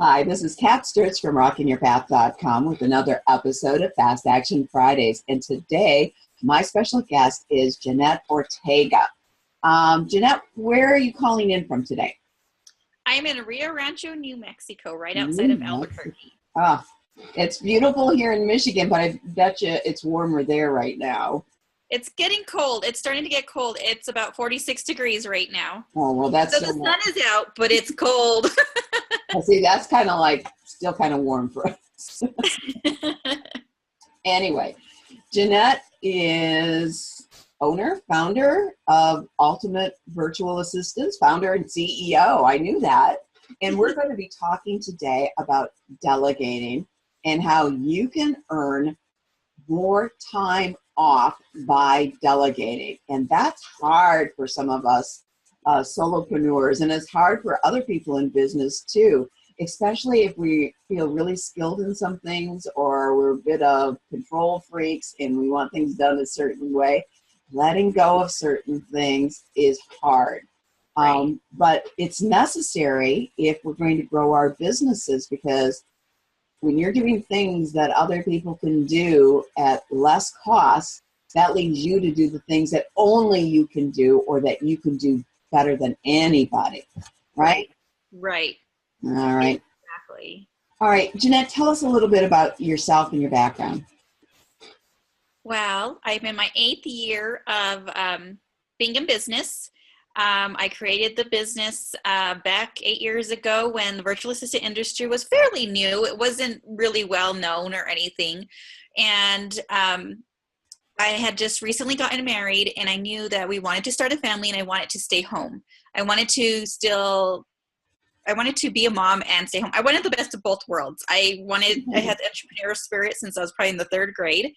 Hi, this is Kat Sturtz from rockingyourpath.com with another episode of Fast Action Fridays. And today, my special guest is Jeanette Ortega. Jeanette, where are you calling in from today? I'm in Rio Rancho, New Mexico, right outside of Albuquerque. It's beautiful here in Michigan, but I bet you it's warmer there right now. It's getting cold. It's starting to get cold. It's about 46 degrees right now. Oh, well, that's so the sun is out, but it's cold. See, that's kind of like still kind of warm for us. Anyway, Jeanette is founder of Ultimate Virtual Assistants, founder and CEO. I knew that. And we're going to be talking today about delegating and how you can earn more time off by delegating. And that's hard for some of us solopreneurs, and it's hard for other people in business too, especially if we feel really skilled in some things or we're a bit of control freaks and we want things done a certain way. Letting go of certain things is hard. Right. But it's necessary if we're going to grow our businesses, because when you're doing things that other people can do at less cost, that leads you to do the things that only you can do or that you can do better than anybody, right? Right. All right. Exactly. All right, Jeanette, tell us a little bit about yourself and your background. Well, I'm in my 8th year of being in business. I created the business back 8 years ago when the virtual assistant industry was fairly new. It wasn't really well known or anything. And I had just recently gotten married, and I knew that we wanted to start a family and I wanted to stay home. I wanted to be a mom and stay home. I wanted the best of both worlds. I had the entrepreneurial spirit since I was probably in the 3rd grade.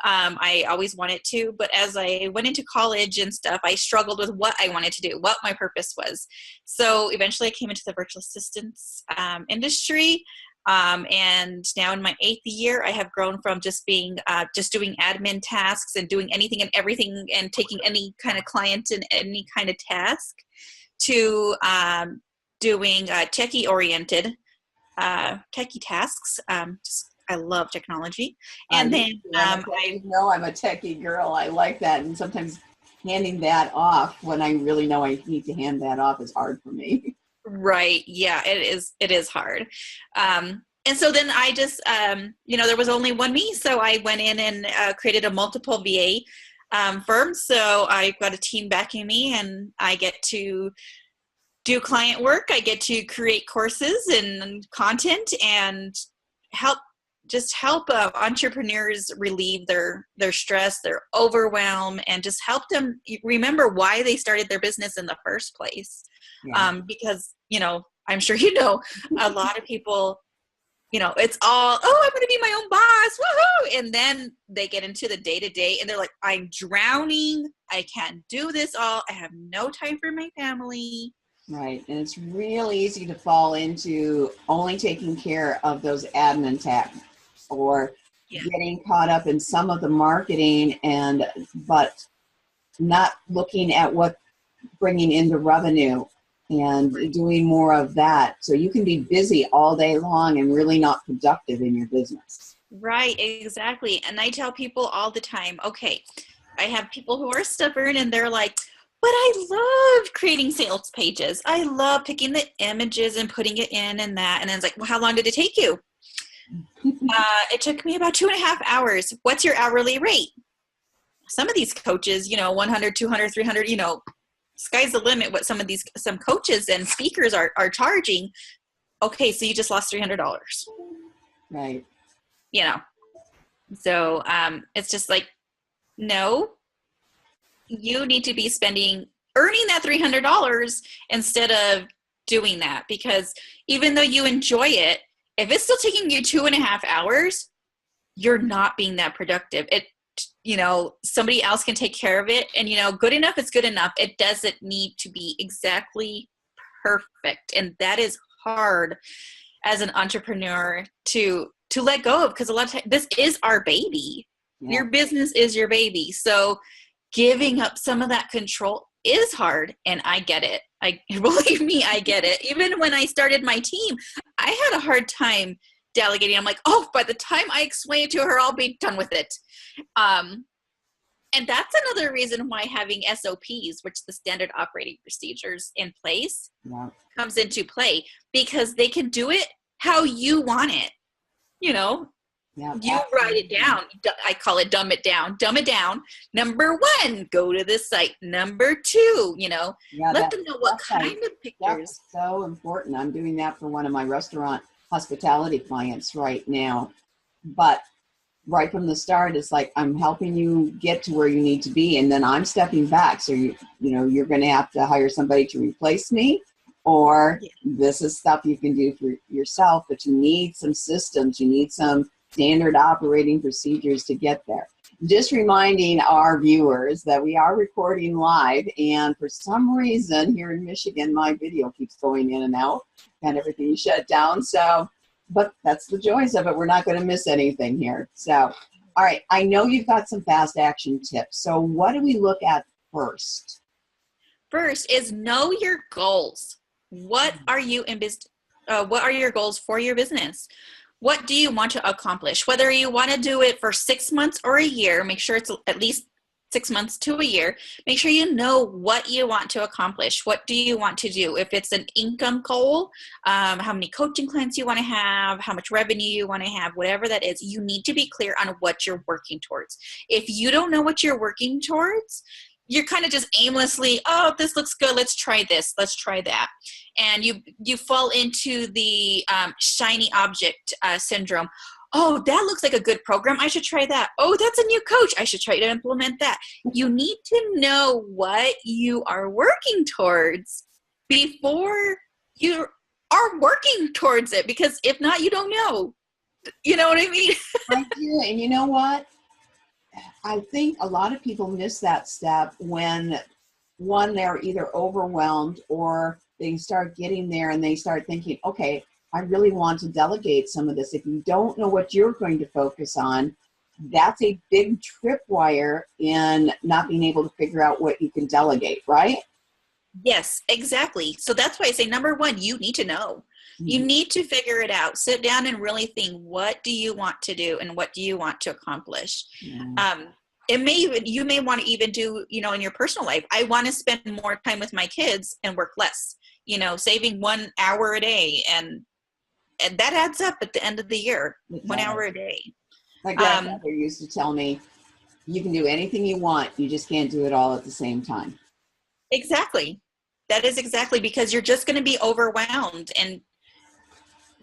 I always wanted to, but as I went into college and stuff, I struggled with what I wanted to do, what my purpose was. So eventually I came into the virtual assistance industry. And now in my 8th year, I have grown from just doing admin tasks and doing anything and everything and taking any kind of client and any kind of task to doing techie-oriented techie tasks. I love technology. And then I'm a techie girl. I like that. And sometimes handing that off when I really know I need to hand that off is hard for me. Right. Yeah, it is hard. And so then I just, there was only one me. So I went in and created a multiple VA firm. So I got a team backing me, and I get to do client work. I get to create courses and content and help entrepreneurs relieve their stress, their overwhelm, and just help them remember why they started their business in the first place. Yeah. Because, I'm sure a lot of people, it's all, I'm going to be my own boss, woohoo! And then they get into the day-to-day and they're like, I'm drowning. I can't do this all. I have no time for my family. Right. And it's really easy to fall into only taking care of those admin tasks or getting caught up in some of the marketing but not looking at what bringing in the revenue and doing more of that. So you can be busy all day long and really not productive in your business. Right, exactly. And I tell people all the time, okay, I have people who are stubborn and they're like, but I love creating sales pages. I love picking the images and putting it in and that. And then it's like, well, how long did it take you? It took me about 2.5 hours. What's your hourly rate? Some of these coaches, 100, 200, 300, sky's the limit what some coaches and speakers are charging. Okay, so you just lost $300. Right. So it's just like, no, you need to be earning that $300 instead of doing that, because even though you enjoy it, if it's still taking you 2.5 hours, you're not being that productive. Somebody else can take care of it, and good enough is good enough. It doesn't need to be exactly perfect, and that is hard as an entrepreneur to let go of, because a lot of times this is our baby. Yeah. Your business is your baby, so giving up some of that control is hard, and I get it. Believe me, I get it. Even when I started my team, I had a hard time delegating. I'm like, oh, by the time I explain it to her, I'll be done with it. And that's another reason why having SOPs, which the standard operating procedures in place, comes into play, because they can do it how you want it. You know, you write it down. I call it dumb it down. Dumb it down. Number 1, go to this site. Number 2, let them know what kind of pictures. That's so important. I'm doing that for one of my restaurant hospitality clients right now. But right from the start, it's like, I'm helping you get to where you need to be, and then I'm stepping back. So you're going to have to hire somebody to replace me, or this is stuff you can do for yourself, but you need some systems, you need some standard operating procedures to get there. Just reminding our viewers that we are recording live, and for some reason here in Michigan, my video keeps going in and out and everything shut down. So, but that's the joys of it. We're not going to miss anything here. So, all right. I know you've got some fast action tips. So what do we look at first? First is know your goals. What are you in business? What are your goals for your business? What do you want to accomplish? Whether you want to do it for 6 months or a year, make sure it's at least 6 months to a year. Make sure you know what you want to accomplish. What do you want to do? If it's an income goal, how many coaching clients you want to have, how much revenue you want to have, whatever that is, you need to be clear on what you're working towards. If you don't know what you're working towards, you're kind of just aimlessly, oh, this looks good, let's try this, let's try that. And you fall into the shiny object syndrome. Oh, that looks like a good program, I should try that. Oh, that's a new coach, I should try to implement that. You need to know what you are working towards before you are working towards it, because if not, you don't know. You know what I mean? I do, and you know what? I think a lot of people miss that step when, one, they're either overwhelmed, or they start getting there and they start thinking, okay, I really want to delegate some of this. If you don't know what you're going to focus on, that's a big tripwire in not being able to figure out what you can delegate, right? Yes, exactly. So that's why I say, number 1, you need to know. You need to figure it out. Sit down and really think, what do you want to do and what do you want to accomplish? You may want to even do, in your personal life, I want to spend more time with my kids and work less, saving 1 hour a day. And that adds up at the end of the year, 1 hour a day. My grandmother used to tell me, you can do anything you want, you just can't do it all at the same time. Exactly. That is exactly, because you're just going to be overwhelmed and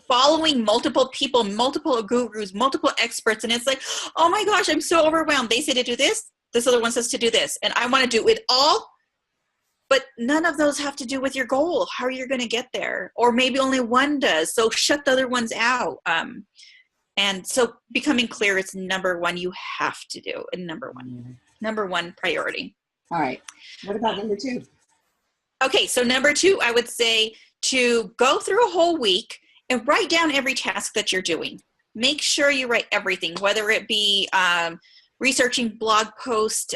following multiple people, multiple gurus, multiple experts. And it's like, oh my gosh, I'm so overwhelmed. They say to do this. This other one says to do this. And I want to do it all. But none of those have to do with your goal. How are you going to get there? Or maybe only one does. So shut the other ones out. And so becoming clear is number 1 you have to do. And number one priority. All right. What about number 2? Okay. So number 2, I would say to go through a whole week and write down every task that you're doing. Make sure you write everything, whether it be researching blog post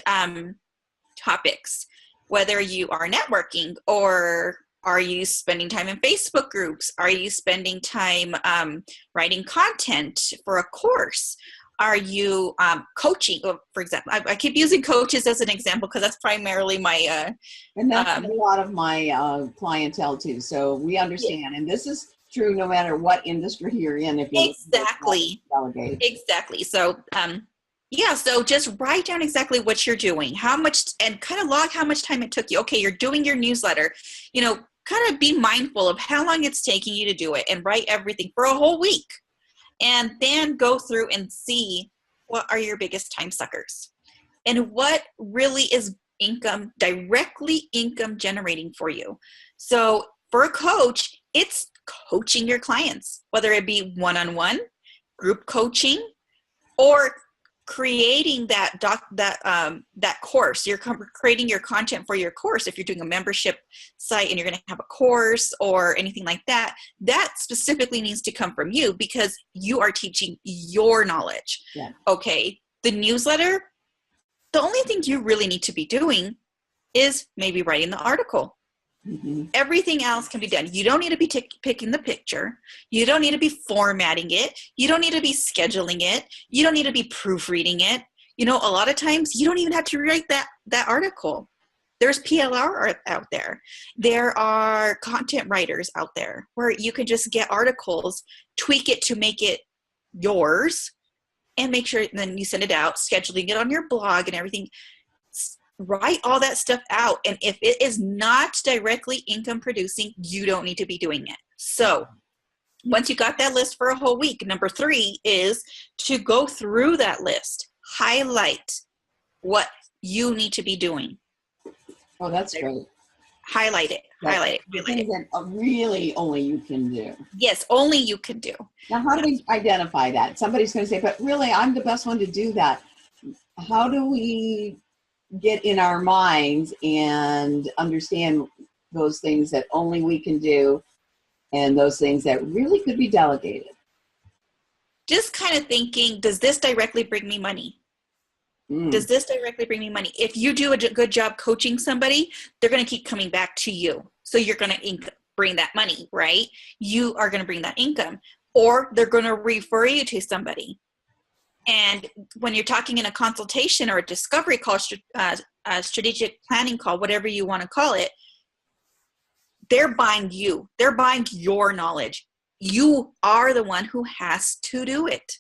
topics, whether you are networking, or are you spending time in Facebook groups? Are you spending time writing content for a course? Are you coaching, for example? I keep using coaches as an example because that's primarily my... and that's a lot of my clientele too. So we understand. And this is true no matter what industry you're in. If you're Exactly. So, so just write down exactly what you're doing, how much, and kind of log how much time it took you. Okay, you're doing your newsletter, kind of be mindful of how long it's taking you to do it, and write everything for a whole week. And then go through and see what are your biggest time suckers and what really is directly income generating for you. So for a coach, it's coaching your clients, whether it be one-on-one, group coaching, or creating that course. You're creating your content for your course. If you're doing a membership site and you're going to have a course or anything like that, that specifically needs to come from you because you are teaching your knowledge. Yeah. Okay. The newsletter, the only thing you really need to be doing is maybe writing the article. Everything else can be done. You don't need to be picking the picture. You don't need to be formatting it. You don't need to be scheduling it. You don't need to be proofreading it. You know, a lot of times you don't even have to write that article. There's PLR out there. There are content writers out there where you can just get articles, tweak it to make it yours, and make sure, and then you send it out, scheduling it on your blog and everything. Write all that stuff out. And if it is not directly income producing, you don't need to be doing it. So once you got that list for a whole week, number 3 is to go through that list, highlight what you need to be doing. Oh, that's great. Highlight it. Highlight it. That really only you can do. Yes, only you can do. Now, how do we identify that? Somebody's going to say, but really, I'm the best one to do that. How do we get in our minds and understand those things that only we can do and those things that really could be delegated? Just kind of thinking, does this directly bring me money? Does this directly bring me money? If you do a good job coaching somebody, they're going to keep coming back to you. So you're going to bring that money, right? You are going to bring that income, or they're going to refer you to somebody. And when you're talking in a consultation or a discovery call, a strategic planning call, whatever you want to call it, they're buying you. They're buying your knowledge. You are the one who has to do it.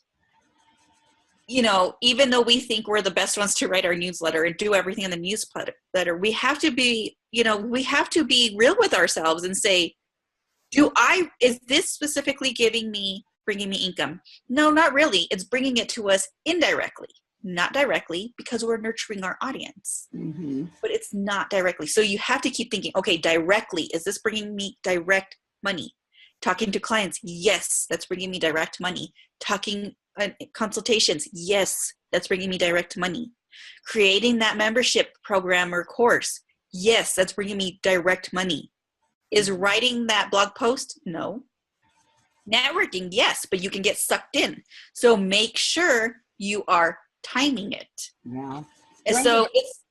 You know, even though we think we're the best ones to write our newsletter and do everything in the newsletter, we have to be, we have to be real with ourselves and say, is this specifically bringing me income? No, not really. It's bringing it to us indirectly, not directly, because we're nurturing our audience, but it's not directly. So you have to keep thinking, okay, directly, is this bringing me direct money? Talking to clients, yes, that's bringing me direct money. Talking consultations, yes, that's bringing me direct money. Creating that membership program or course, yes, that's bringing me direct money. Is writing that blog post? No. Networking, yes, but you can get sucked in. So make sure you are timing it. Yeah. And so it's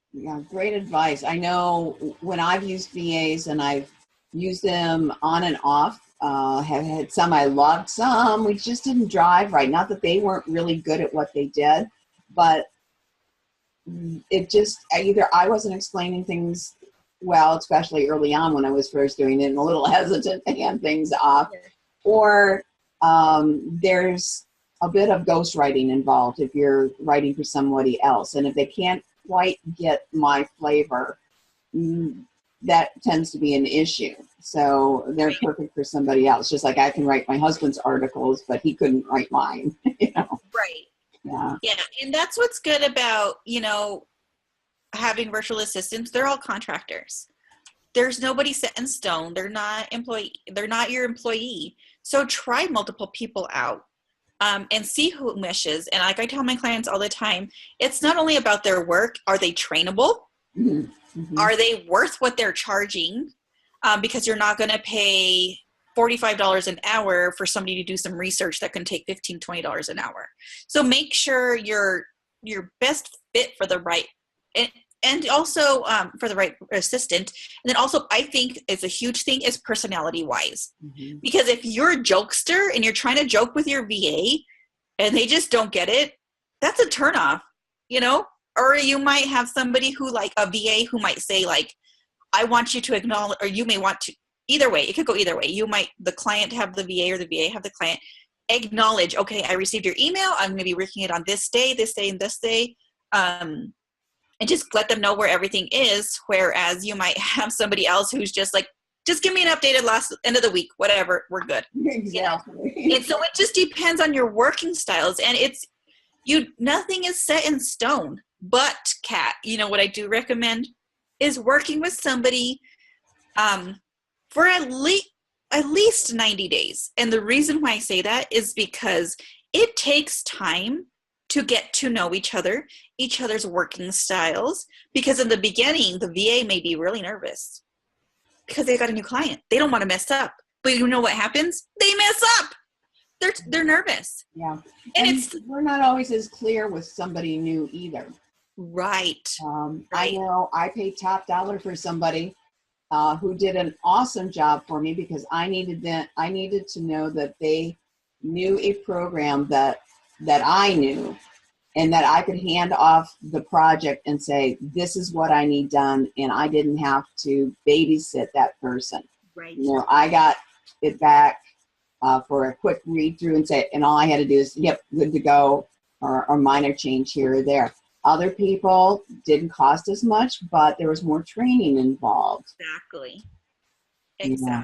great advice. I know when I've used VAs and I've used them on and off, have had some I loved, some we just didn't drive right. Not that they weren't really good at what they did, but it just, either I wasn't explaining things well, especially early on when I was first doing it and a little hesitant to hand things off, or there's a bit of ghostwriting involved if you're writing for somebody else. And if they can't quite get my flavor, that tends to be an issue. So they're perfect for somebody else. Just like I can write my husband's articles, but he couldn't write mine. Right. Yeah. Yeah. And that's what's good about, having virtual assistants. They're all contractors. There's nobody set in stone. They're not your employee. So try multiple people out and see who meshes. And like I tell my clients all the time, it's not only about their work. Are they trainable? Are they worth what they're charging? Because you're not going to pay $45 an hour for somebody to do some research that can take $15, $20 an hour. So make sure you're best fit for the right, and also for the right assistant. And then also, I think it's a huge thing is personality wise, because if you're a jokester and you're trying to joke with your VA and they just don't get it, that's a turnoff, or you might have somebody who, like a VA who might say, like, I want you to acknowledge, or you may want to, either way, it could go either way. You might, the client have the VA or the VA have the client, acknowledge, okay, I received your email. I'm going to be working it on this day, and this day. And just let them know where everything is. Whereas you might have somebody else who's just like, just give me an updated last end of the week, whatever, we're good. Exactly. And so it just depends on your working styles. And nothing is set in stone. But Kat, what I do recommend is working with somebody for at least 90 days. And the reason why I say that is because it takes time to get to know each other's working styles. Because in the beginning, the VA may be really nervous because they got a new client. They don't want to mess up. But you know what happens? They mess up. They're nervous. Yeah. And we're not always as clear with somebody new either. Right. I know I paid top dollar for somebody who did an awesome job for me because I needed to know that they knew a program that I knew, and that I could hand off the project and say, this is what I need done, and I didn't have to babysit that person. Right. You know, I got it back for a quick read through and say, and all I had to do is, yep, good to go, or minor change here or there. Other people didn't cost as much, but there was more training involved. Exactly. Yeah.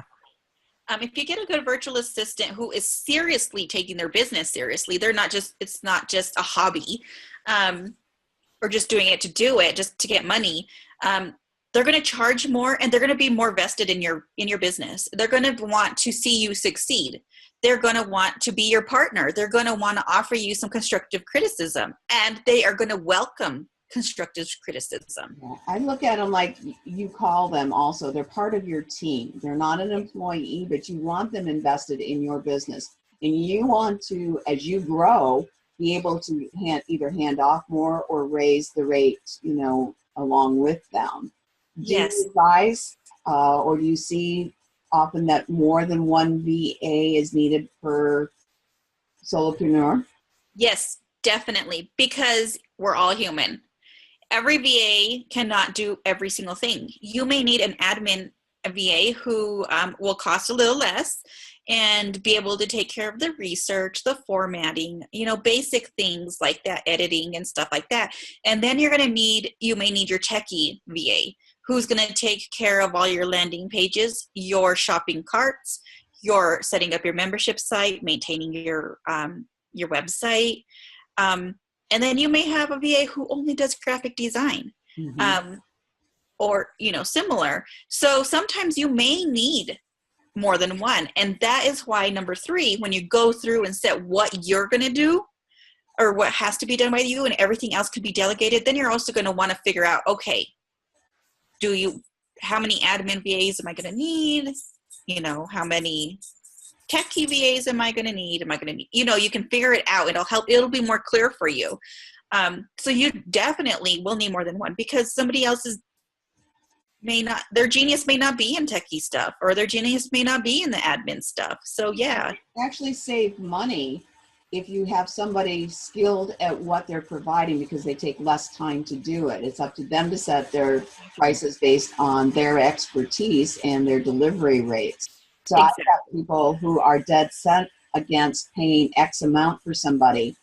If you get a good virtual assistant who is seriously taking their business seriously, it's not just a hobby, or just doing it to do it, just to get money. They're going to charge more, and they're going to be more vested in your business. They're going to want to see you succeed. They're going to want to be your partner. They're going to want to offer you some constructive criticism, and they are going to welcome constructive criticism. Yeah. I look at them like you call them also. They're part of your team. They're not an employee, but you want them invested in your business. And you want to, as you grow, be able to either hand off more or raise the rate, you know, along with them. Yes. Do you advise, or do you see often that more than one VA is needed per solopreneur? Yes, definitely, because we're all human. Every VA cannot do every single thing. You may need an admin VA who will cost a little less and be able to take care of the research, the formatting, you know, basic things like that, editing and stuff like that. And then you may need your techie VA who's going to take care of all your landing pages, your shopping carts, your setting up your membership site, maintaining your website. And then you may have a VA who only does graphic design, or, you know, similar. So sometimes you may need more than one. And that is why number 3, when you go through and set what you're going to do or what has to be done by you and everything else could be delegated, then you're also going to want to figure out, okay, how many admin VAs am I going to need? You know, how many techie VAs am I going to need? You know, you can figure it out. It'll be more clear for you. So you definitely will need more than one, because somebody else's their genius may not be in techie stuff, or their genius may not be in the admin stuff. So yeah. Actually save money if you have somebody skilled at what they're providing, because they take less time to do it. It's up to them to set their prices based on their expertise and their delivery rates. So exactly. I've got people who are dead set against paying X amount for somebody,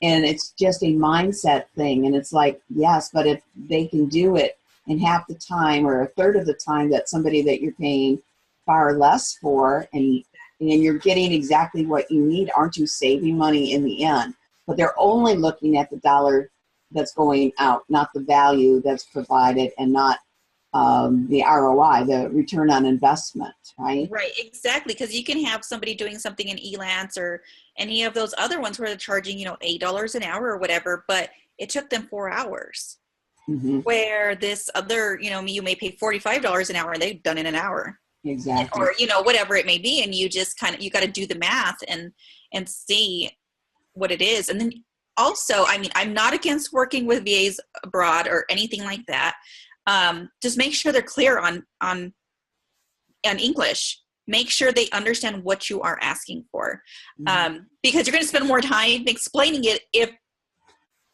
and it's just a mindset thing. And it's like, yes, but if they can do it in half the time or a third of the time that somebody that you're paying far less for, and you're getting exactly what you need, aren't you saving money in the end? But they're only looking at the dollar that's going out, not the value that's provided, and not the ROI, the return on investment, right? Right, exactly. Because you can have somebody doing something in Elance or any of those other ones where they're charging, you know, $8 an hour or whatever, but it took them 4 hours. Where this other, you know, you may pay $45 an hour and they've done it in an hour. Exactly. Or, you know, whatever it may be. And you just you got to do the math and see what it is. And then also, I mean, I'm not against working with VAs abroad or anything like that. Just make sure they're clear on English. Make sure they understand what you are asking for. Because you're going to spend more time explaining it if,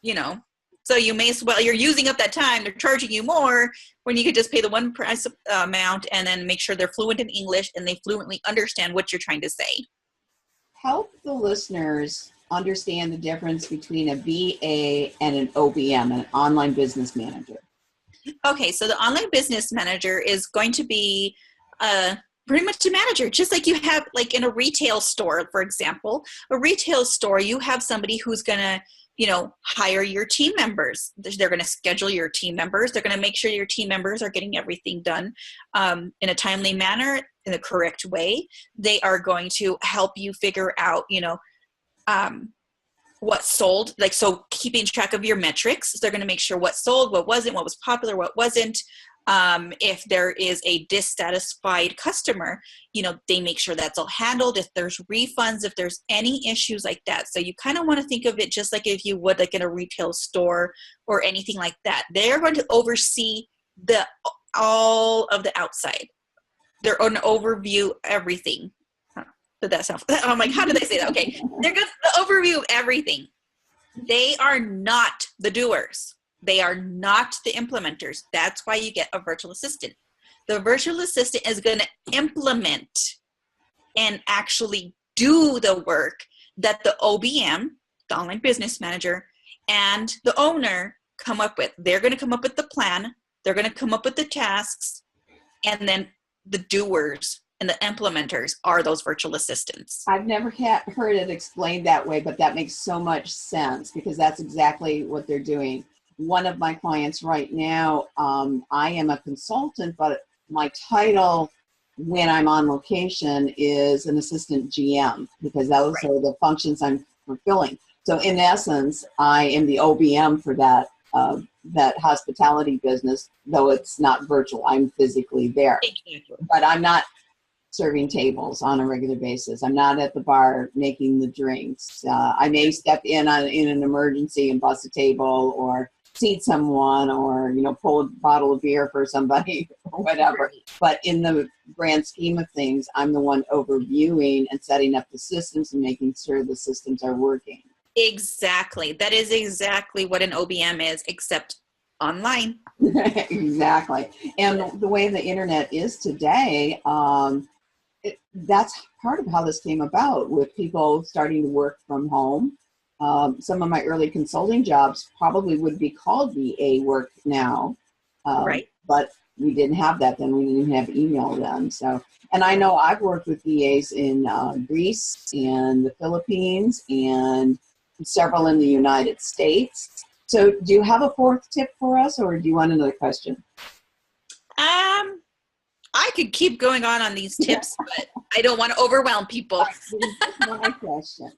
you know, so you may as well, you're using up that time, they're charging you more when you could just pay the one price amount and then make sure they're fluent in English and they fluently understand what you're trying to say. Help the listeners understand the difference between a VA and an OBM, an online business manager. Okay, so the online business manager is going to be pretty much a manager, just like you have like in a retail store, for example. A retail store, you have somebody who's going to, you know, hire your team members. They're going to schedule your team members. They're going to make sure your team members are getting everything done in a timely manner, in the correct way. They are going to help you figure out, you know, what sold, like, so keeping track of your metrics. They're going to make sure what sold, what wasn't, what was popular, what wasn't. If there is a dissatisfied customer, you know, they make sure that's all handled. If there's refunds, if there's any issues like that. So you kind of want to think of it just like if you would like in a retail store or anything like that. They're going to oversee the all of the outside. They're going to overview everything. Huh. Did that sound? I'm like, how did they say that? Okay, they're going to overview everything. They are not the doers. They are not the implementers. That's why you get a virtual assistant. The virtual assistant is going to implement and actually do the work that the OBM, the online business manager, and the owner come up with. They're going to come up with the plan. They're going to come up with the tasks. And then the doers and the implementers are those virtual assistants. I've never heard it explained that way, but that makes so much sense because that's exactly what they're doing. One of my clients right now, I am a consultant, but my title when I'm on location is an assistant GM because those are the functions I'm fulfilling. So in essence, I am the OBM for that that hospitality business, though it's not virtual. I'm physically there, but I'm not serving tables on a regular basis. I'm not at the bar making the drinks. I may step in an emergency and bust a table or seat someone or, pull a bottle of beer for somebody or whatever. But in the grand scheme of things, I'm the one overviewing and setting up the systems and making sure the systems are working. Exactly. That is exactly what an OBM is, except online. Exactly. And the way the internet is today, that's part of how this came about with people starting to work from home. Some of my early consulting jobs probably would be called VA work now, right? But we didn't have that then. We didn't even have email then. So, and I know I've worked with VAs in Greece and the Philippines and several in the United States. So, do you have a fourth tip for us, or do you want another question? I could keep going on these tips, but I don't want to overwhelm people. My question.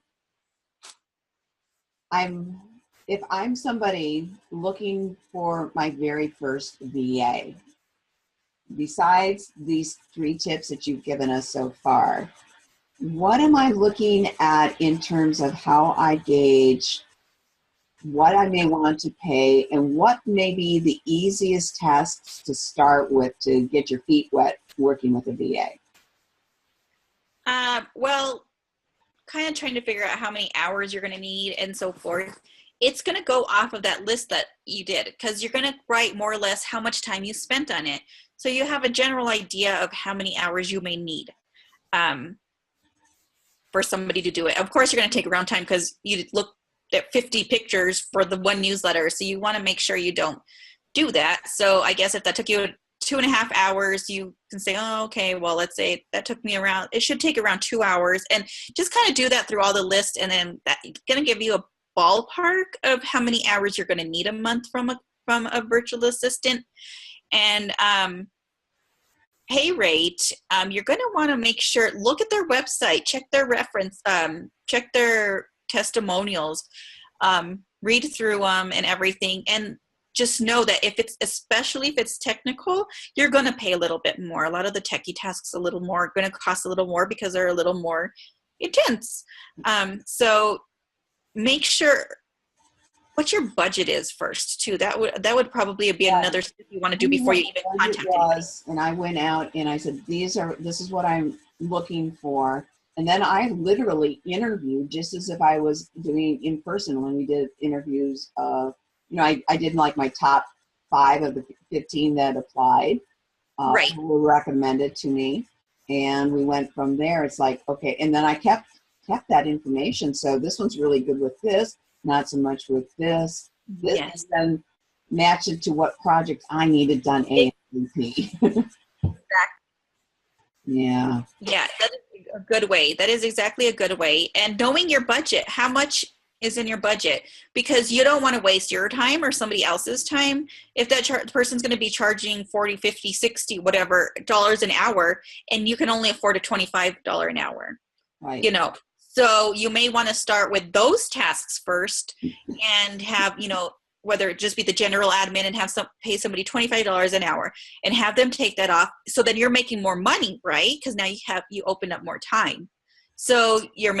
If I'm somebody looking for my very first VA, besides these 3 tips that you've given us so far, what am I looking at in terms of how I gauge what I may want to pay and what may be the easiest tasks to start with to get your feet wet working with a VA? Well, kind of trying to figure out how many hours you're going to need and so forth. It's going to go off of that list that you did because you're going to write more or less how much time you spent on it. So you have a general idea of how many hours you may need for somebody to do it. Of course, you're going to take around time because you look at 50 pictures for the one newsletter. So you want to make sure you don't do that. So I guess if that took you 2.5 hours, you can say, oh, okay, well, let's say that took me around, it should take around 2 hours, and just kind of do that through all the lists. And then that's going to give you a ballpark of how many hours you're going to need a month from a virtual assistant. And pay rate, you're going to want to make sure, look at their website, check their reference, check their testimonials, read through them and everything. And just know that especially if it's technical, you're going to pay a little bit more. A lot of the techie tasks are going to cost a little more because they're a little more intense. So make sure what your budget is first too. That would probably be another step you want to do before you even contact anybody. And I went out and I said, this is what I'm looking for. And then I literally interviewed just as if I was doing in person when we did interviews. I did like my top 5 of the 15 that applied, right, who were recommended to me. And we went from there. It's like, okay. And then I kept that information. So this one's really good with this, not so much with this. Yes. And then match it to what project I needed done ASAP. Exactly. Yeah. Yeah, that is a good way. That is exactly a good way. And knowing your budget, how much is in your budget, because you don't want to waste your time or somebody else's time. If that person's going to be charging 40, 50, 60, whatever dollars an hour, and you can only afford a $25 an hour, right. So you may want to start with those tasks first and have, whether it just be the general admin and pay somebody $25 an hour and have them take that off. So then you're making more money, right? Because now you open up more time. So you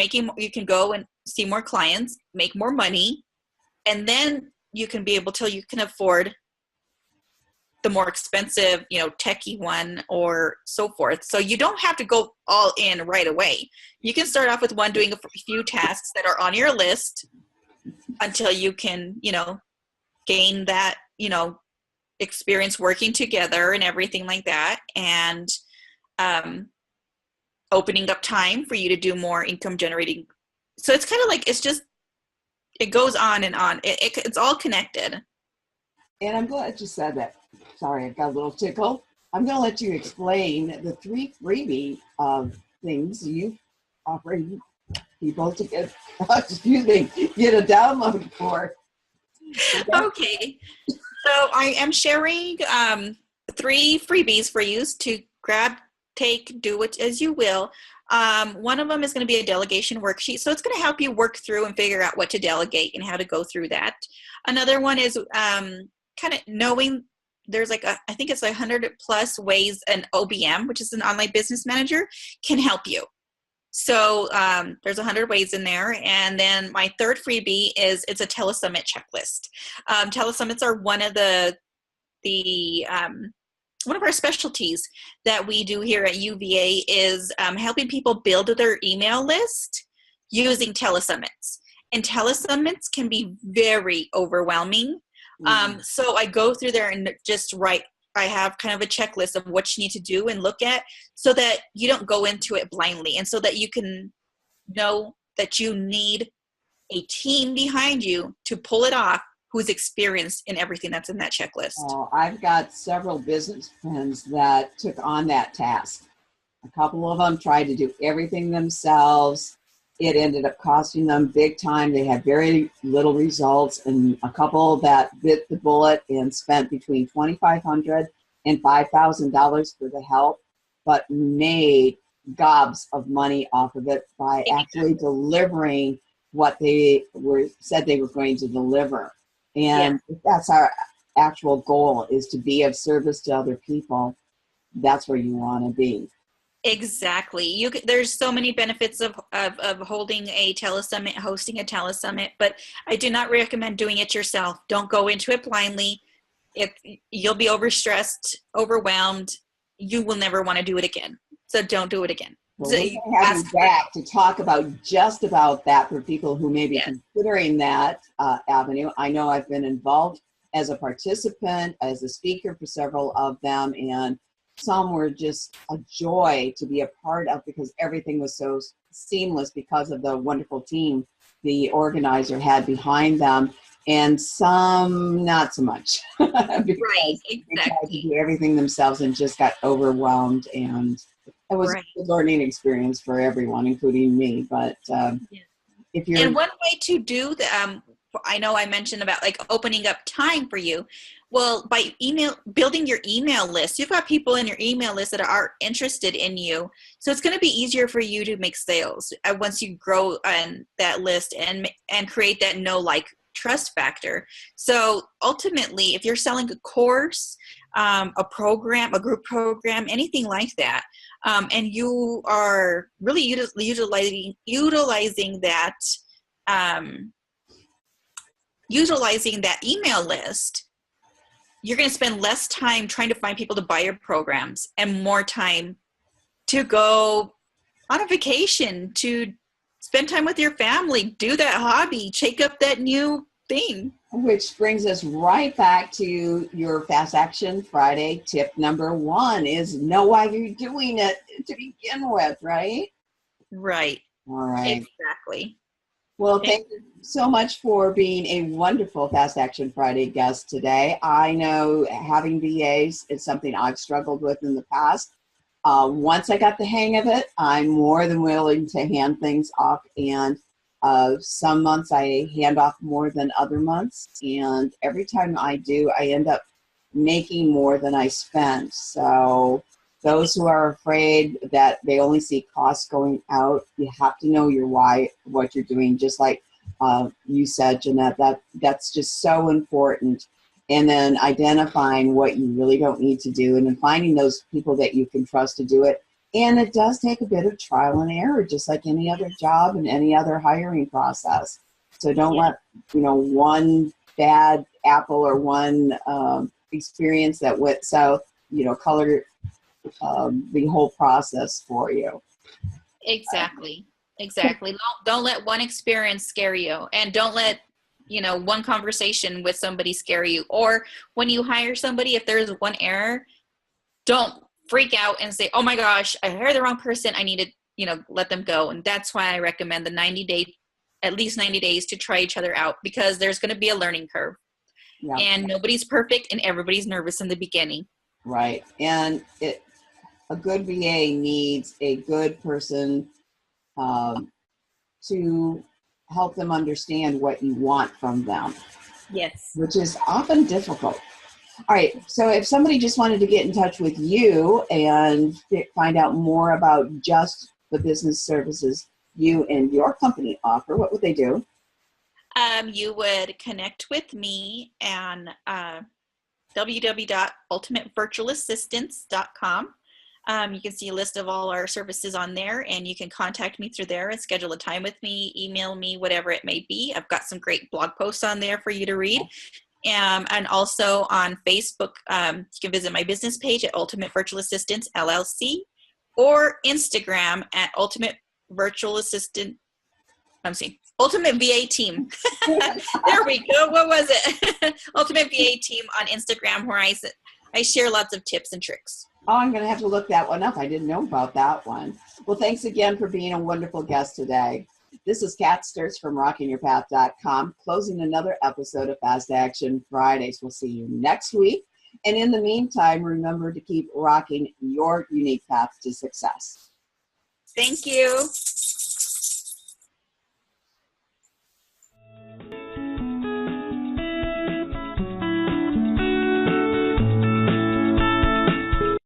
can go and see more clients, make more money, and then you can be able to, you can afford the more expensive, techie one or so forth. So you don't have to go all in right away. You can start off with one, doing a few tasks that are on your list until you can, gain that, experience working together and everything like that. And opening up time for you to do more income generating. So it's kind of like, it goes on and on. It's all connected. And I'm glad you said that. Sorry, I got a little tickle. I'm going to let you explain the 3 freebie things you offer people to get, get a download for. Okay. So I am sharing 3 freebies for you to grab, take, do it as you will. One of them is going to be a delegation worksheet. So it's going to help you work through and figure out what to delegate and how to go through that. Another one is kind of knowing there's I think it's 100 plus ways an OBM, which is an online business manager, can help you. So there's 100 ways in there. And then my 3rd freebie is it's a telesummit checklist. Telesummits are one of one of our specialties that we do here at UVA is helping people build their email list using telesummits. And telesummits can be very overwhelming. So I go through there and just I have kind of a checklist of what you need to do and look at so that you don't go into it blindly, and so that you can know that you need a team behind you to pull it off who's experienced in everything that's in that checklist. Oh, I've got several business friends that took on that task. A couple of them tried to do everything themselves. It ended up costing them big time. They had very little results, and a couple that bit the bullet and spent between $2,500 and $5,000 for the help, but made gobs of money off of it by actually delivering what they said they were going to deliver. And if that's our actual goal, is to be of service to other people, that's where you want to be. Exactly. There's so many benefits of holding a telesummit, hosting a telesummit, but I do not recommend doing it yourself. Don't go into it blindly. If you'll be overstressed, overwhelmed, you will never want to do it again. So don't do it again. Well, we're going to have you back to talk about just about that for people who may be considering that avenue. I know I've been involved as a participant, as a speaker for several of them, and some were just a joy to be a part of because everything was so seamless because of the wonderful team the organizer had behind them, and some not so much. Right, exactly. They tried to do everything themselves and just got overwhelmed, and it was a learning experience for everyone, including me. But if you're... And one way to do the, I know I mentioned about opening up time for you. Well, by building your email list, you've got people in your email list that are interested in you. So it's going to be easier for you to make sales once you grow on that list and create that trust factor. So ultimately, if you're selling a course, a program, a group program, anything like that, and you are really utilizing that email list, you're going to spend less time trying to find people to buy your programs and more time to go on a vacation, to spend time with your family, do that hobby, take up that new thing. Which brings us right back to your Fast Action Friday tip number 1 is know why you're doing it to begin with, right? Right. All right. Exactly. Well, thank you so much for being a wonderful Fast Action Friday guest today. I know having VAs is something I've struggled with in the past. Once I got the hang of it, I'm more than willing to hand things off, and some months I hand off more than other months, and every time I do, I end up making more than I spend. So those who are afraid that they only see costs going out, you have to know your why, what you're doing. Just like you said, Jeanette, that's just so important. And then identifying what you really don't need to do, and then finding those people that you can trust to do it. And it does take a bit of trial and error, just like any other job and any other hiring process. So don't let one bad apple or one experience that went south, color the whole process for you. Exactly. Don't let one experience scare you, and don't let one conversation with somebody scare you. Or when you hire somebody, if there's one error, don't freak out and say, oh my gosh, I hired the wrong person, I need to let them go. And that's why I recommend the at least 90 days to try each other out, because there's going to be a learning curve. Yeah. And nobody's perfect, and everybody's nervous in the beginning. Right. And a good VA needs a good person to help them understand what you want from them. Yes. Which is often difficult. All right. So if somebody just wanted to get in touch with you and find out more about just the business services you and your company offer, what would they do? You would connect with me on www.ultimatevirtualassistance.com. You can see a list of all our services on there, and you can contact me through there and schedule a time with me, email me, whatever it may be. I've got some great blog posts on there for you to read. And also on Facebook, you can visit my business page at Ultimate Virtual Assistants LLC, or Instagram at Ultimate Virtual Assistant. Ultimate VA Team. There we go. What was it? Ultimate VA Team on Instagram, where I share lots of tips and tricks. Oh, I'm going to have to look that one up. I didn't know about that one. Well, thanks again for being a wonderful guest today. This is Kat Sturtz from rockingyourpath.com, closing another episode of Fast Action Fridays. We'll see you next week. And in the meantime, remember to keep rocking your unique path to success. Thank you.